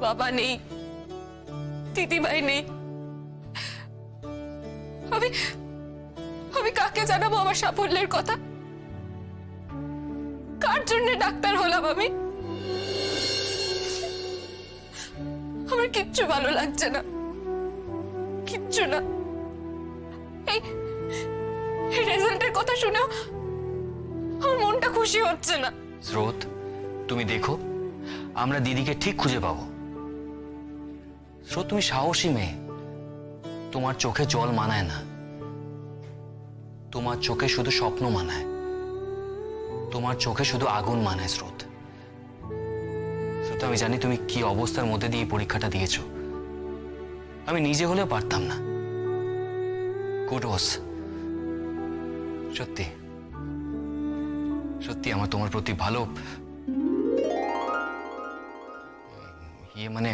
বাবা নেই, দিদিভাই নেই। আমি আমি কাকে জানাবো আমার সাফল্যের কথা? কার জন্য ডাক্তার হলাম আমি? আমার কিচ্ছু ভালো লাগছে না, কিচ্ছু না। এই রেজাল্টের কথা শুনেও আমার মনটা খুশি হচ্ছে না। স্রোত, তুমি দেখো, আমরা দিদিকে ঠিক খুঁজে পাবো। স্রোত, তুমি সাহসী মেয়ে, তোমার চোখে জল মানায় না, তোমার চোখে শুধু স্বপ্ন মানায়, তোমার চোখে শুধু আগুন মানায়। স্রোত, স্রোত, আমি জানি তুমি কি অবস্থার মধ্যে দিয়ে এই পরীক্ষাটা দিয়েছো। আমি নিজে হলেও পারতাম না। কুডোস। সত্যি সত্যি আমার তোমার প্রতি ভালো মানে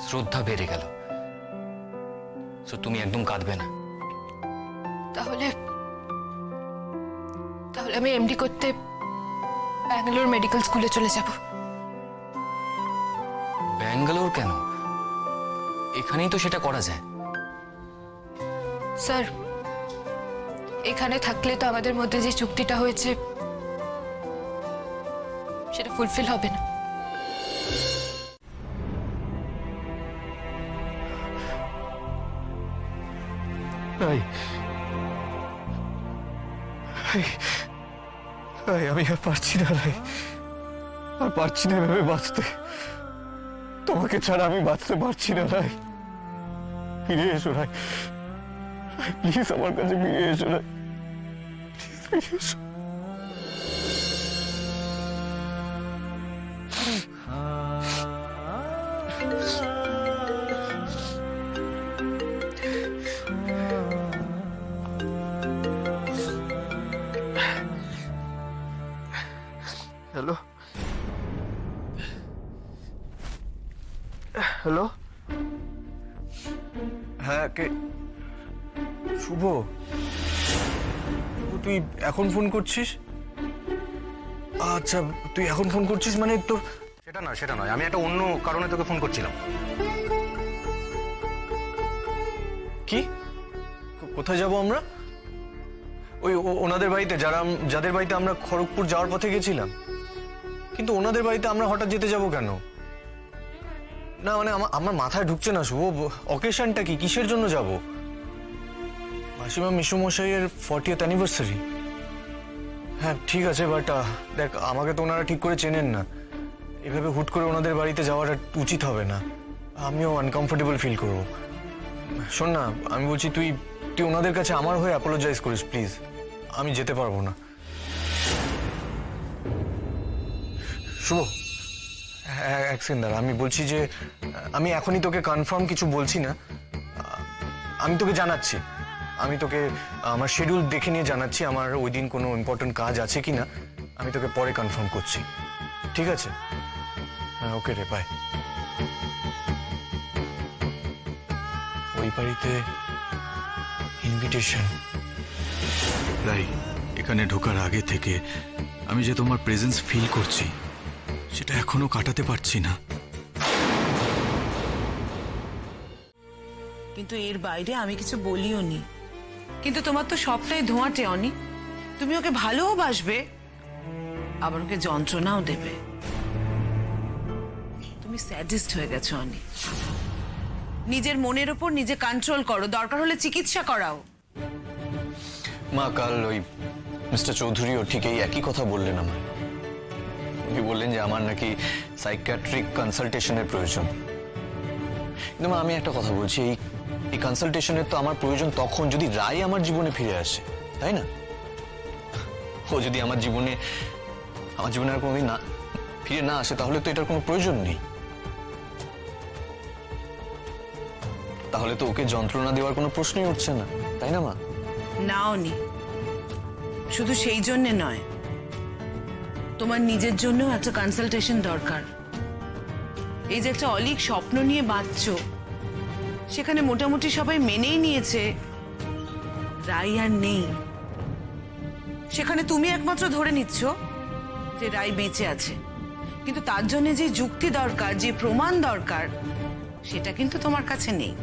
শ্রদ্ধা বেড়ে গেল। সো তুমি একদম কাঁদবে না। তাহলে তাহলে আমি এমডি করতে ব্যাঙ্গালোর মেডিকেল স্কুলে চলে যাব। ব্যাঙ্গালোর কেন? এখানেই তো সেটা করা যায়। স্যার, এখানে থাকলে তো আমাদের মধ্যে যে চুক্তিটা হয়েছে সেটা ফুলফিল হবে না। আমি আর পারছি না রাই, আর পারছি না এভাবে বাঁচতে। তোমাকে ছাড়া আমি বাঁচতে পারছি না রাই। ফিরে এসো রাই, প্লিজ আমার কাছে ফিরে এসো রাই, প্লিজ ফিরে এসো। হ্যালো হ্যালো, হ্যাঁ কে? শুভ, তুই এখন ফোন করছিস? আচ্ছা, তুই এখন ফোন করছিস মানে তোর... সেটা নয়, আমি একটা অন্য কারণে তোকে ফোন করছিলাম। কি? কোথায় যাব আমরা? ওই ওনাদের বাড়িতে, যাদের বাড়িতে আমরা খড়গপুর যাওয়ার পথে গেছিলাম। কিন্তু ওনাদের বাড়িতে আমরা হঠাৎ যেতে যাব কেন? না মানে আমার মাথায় ঢুকছে না শুভ, অকেশনটা কি, কিসের জন্য যাব? মাসিমা মিশুমশাইয়ের 40th অ্যানিভার্সারি। হ্যাঁ ঠিক আছে, বাট দেখ, আমাকে তো ওনারা ঠিক করে চেনেন না। এভাবে হুট করে ওনাদের বাড়িতে যাওয়াটা উচিত হবে না। আমিও আনকমফোর্টেবল ফিল করব। শোন না, আমি বলছি তুই ওনাদের কাছে আমার হয়ে অ্যাপোলোজাইজ করিস প্লিজ। আমি যেতে পারবো না। শুভ, এক সেকেন্ড দাঁড়া, আমি বলছি যে আমি এখনই তোকে কনফার্ম কিছু বলছি না। আমি তোকে জানাচ্ছি, আমি তোকে আমার শিডিউল দেখে নিয়ে জানাচ্ছি আমার ওই দিন কোনো ইম্পর্টেন্ট কাজ আছে কি না। আমি তোকে পরে কনফার্ম করছি, ঠিক আছে? হ্যাঁ ওকে রে, বাই। ওই বাড়িতে ইনভিটেশন। রাই, এখানে ঢোকার আগে থেকে আমি যে তোমার প্রেজেন্স ফিল করছি সেটা এখনো কাটাতে পারছি না। কিন্তু এর বাইরে আমি কিছু বলিও নি। কিন্তু তোমার তো সবটাই ধোঁয়াটে অনি। তুমি ওকে ভালোবাসবে, আবার ওকে যন্ত্রণাও দেবে। তুমি স্যাডিস্ট হয়ে গেছো অনি। নিজের মনের ওপর নিজে কন্ট্রোল করো, দরকার হলে চিকিৎসা করাও। মা, কাল ওই মিস্টার চৌধুরীও ঠিক এই একই কথা বললেন আমায়। উনি বললেন যে আমার নাকি সাইকিয়াট্রিক কনসালটেশনের প্রয়োজন। কিন্তু মা, আমি একটা কথা বলছি, এই কনসালটেশনের তো আমার প্রয়োজন তখন যদি রায় আমার জীবনে ফিরে আসে, তাই না? ও যদি আমার জীবনে আর কোনোদিন না ফিরে না আসে, তাহলে তো এটার কোনো প্রয়োজন নেই। তাহলে তো ওকে যন্ত্রণা দেওয়ার কোনো প্রশ্নই উঠছে না, তাই না মা? না অনি, শুধু সেই জন্যে নয়, তোমার নিজের জন্য একটা কনসালটেশন দরকার। এই যে একটা অলীক স্বপ্ন নিয়ে বাঁচছো, সেখানে মোটামুটি সবাই মেনেই নিয়েছে রাই আর নেই। সেখানে তুমি একমাত্র ধরে নিচ্ছ যে রাই বেঁচে আছে, কিন্তু তার জন্য যে যুক্তি দরকার, যে প্রমাণ দরকার, সেটা কিন্তু তোমার কাছে নেই।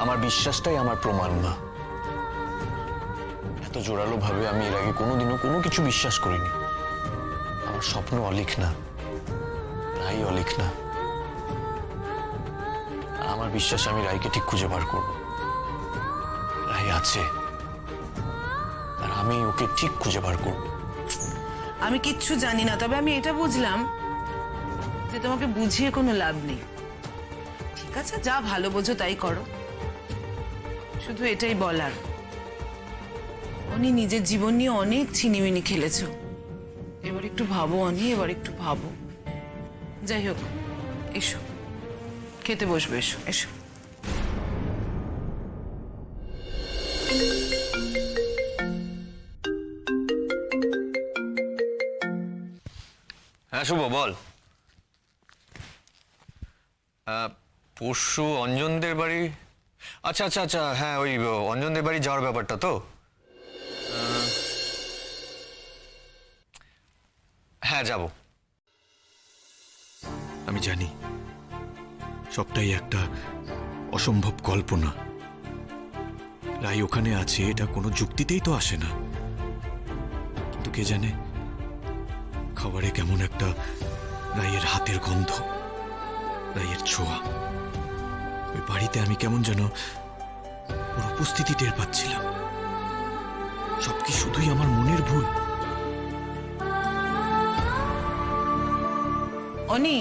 আমার বিশ্বাসটাই আমার প্রমাণ, মা। এত জোরালো ভাবে আমি এর আগে কোনোদিনও কোনো কিছু বিশ্বাস করিনি। আমার স্বপ্ন অলিক না, রাই অলিক না। আর আমার বিশ্বাস আমি রাইকে ঠিক খুঁজে বার করব। রাই আছে, আর আমি ওকে ঠিক খুঁজে বার করব। আমি কিচ্ছু জানি না, তবে আমি এটা বুঝলাম যে তোমাকে বুঝিয়ে কোনো লাভ নেই। ঠিক আছে, যা ভালো বোঝো তাই করো। শুধু এটাই বলার, উনি নিজের জীবন নিয়ে অনেক ছিনিমিনি খেলেছো। এবার একটু ভাবো অনি, এবার একটু ভাবো। যাই হোক, এসো খেতে বসবে, এসো এসো। হ্যাঁ শুভ, বল। পরশু অঞ্জনদের বাড়ি, আচ্ছা আচ্ছা আচ্ছা, হ্যাঁ ওই অঞ্জনদের বাড়ি যাওয়ার ব্যাপারটা তো। হ্যাঁ যাব। আমি জানি সবটাই একটা অসম্ভব কল্পনা। রাই ওখানে আছে এটা কোনো যুক্তিতেই তো আসে না। কিন্তু কে জানে, খাবারে কেমন একটা রাইয়ের হাতের গন্ধ, রাইয়ের ছোঁয়া। ওই বাড়িতে আমি কেমন যেন ওর উপস্থিতি টের পাচ্ছিলাম। সব কি শুধুই আমার মনের ভুল? অনি,